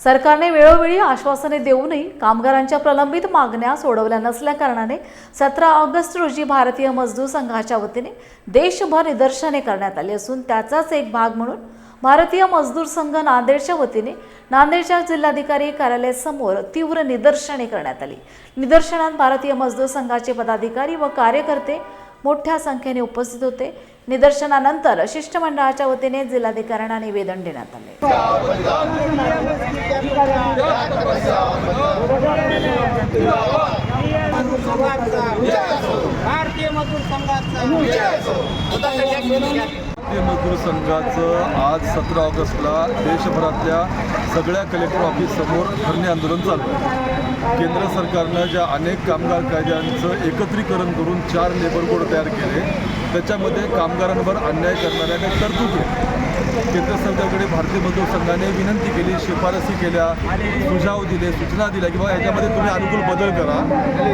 सरकारने वेळोवेळी आश्वासने देऊनही कामगारांच्या प्रलंबित मागण्या सोडवल्या नसल्याकारणाने 17 ऑगस्ट रोजी भारतीय मजदूर संघाच्या वतीने देशभर निदर्शने करण्यात आली असून त्याचाच एक भाग म्हणून भारतीय मजदूर संघ नांदेडच्या वतीने नांदेडच्या जिल्हाधिकारी कार्यालयासमोर तीव्र निदर्शने करण्यात आली। निदर्शनात भारतीय मजदूर संघाचे पदाधिकारी व कार्यकर्ते मोठ्या संख्येने उपस्थित होते। निदर्शनानंतर शिष्टमंडळाच्या वतीने जिल्हाधिकाऱ्यांना निवेदन देण्यात आले। भारतीय मजदूर संघाचं आज 17 ऑगस्टला देशभरातल्या सगळ्या कलेक्टर ऑफिस समोर धरणे आंदोलन चालू आहे। केंद्र सरकारनं ज्या अनेक कामगार कायद्यांचं एकत्रीकरण करून 4 लेबर कोड तयार केले, त्याच्यामध्ये कामगारांवर अन्याय करणाऱ्या काही तरतुदी आहेत। केंद्र सरकारकडे भारतीय मजदूर संघाने विनंती केली, शिफारसी केल्या, सुझाव दिले, सूचना दिल्या की बाबा याच्यामध्ये तुम्ही अनुकूल बदल करा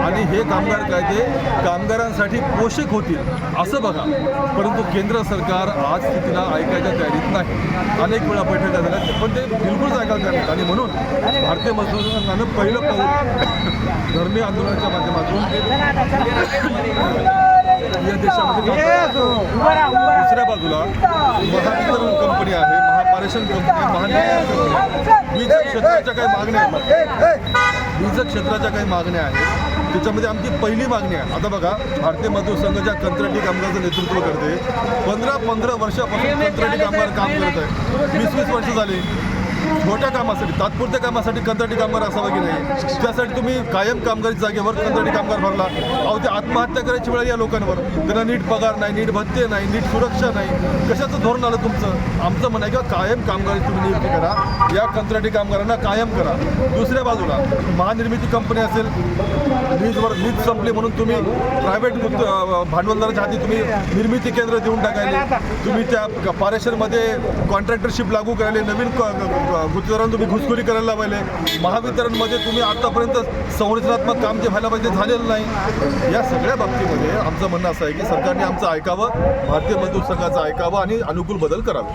आणि हे कामगार कायदे कामगारांसाठी पोषक होतील असं बघा। परंतु केंद्र सरकार आज स्थितीला ऐकायच्या तयारीत नाही। अनेक वेळा बैठका झाल्या पण ते बिलकुलच ऐकायला तयार नाहीत आणि म्हणून भारतीय मजदूर संघानं पहिलं पाऊल धरणे आंदोलनाच्या माध्यमातून या देशामध्ये दुसऱ्या बाजूला महावितरण कंपनी आहे, महापारेषण कंपनी आहे, महानिर्माण कंपनी आहे, वीज क्षेत्राच्या काही मागण्या आहेत, वीज क्षेत्राच्या काही मागण्या आहेत। त्याच्यामध्ये आमची पहिली मागणी आहे, आता बघा भारतीय मजदूर संघ ज्या कंत्राटी कामगाराचं नेतृत्व करते, 15 वर्षापासून कंत्राटी कामगार काम करत आहे, 20 वर्ष झाली। छोट्या कामासाठी, तात्पुरत्या कामासाठी कंत्राटी कामगार असावा की नाही, त्यासाठी तुम्ही कायम कामगारी जागेवर कंत्राटी कामगार भरला। अहो ते आत्महत्या करायची वेळ या लोकांवर, त्यांना नीट पगार नाही, नीट भत्ते नाही, नीट सुरक्षा नाही, कशाचं धोरण आलं तुमचं? आमचं म्हणणं आहे की कायम कामगारी तुम्ही नियुक्ती करा, या कंत्राटी कामगारांना कायम करा। दुसऱ्या बाजूला महानिर्मिती कंपनी असेल, वीज संपली म्हणून तुम्ही प्रायव्हेट भांडवलदाराच्या हाती तुम्ही निर्मिती केंद्र देऊन टाकायले, तुम्ही त्या पारेषणमध्ये कॉन्ट्रॅक्टरशिप लागू करायले, नवीन गुत्तेदारांना तुम्ही घुसखोरी करायला लावायले, महावितरणमध्ये तुम्ही आतापर्यंत संरचनात्मक काम जे व्हायला पाहिजे झालेलं नाही। या सगळ्या बाबतीमध्ये आमचं म्हणणं असं आहे की सरकारने आमचं ऐकावं, भारतीय मजदूर संघाचं ऐकावं आणि अनुकूल बदल करावे।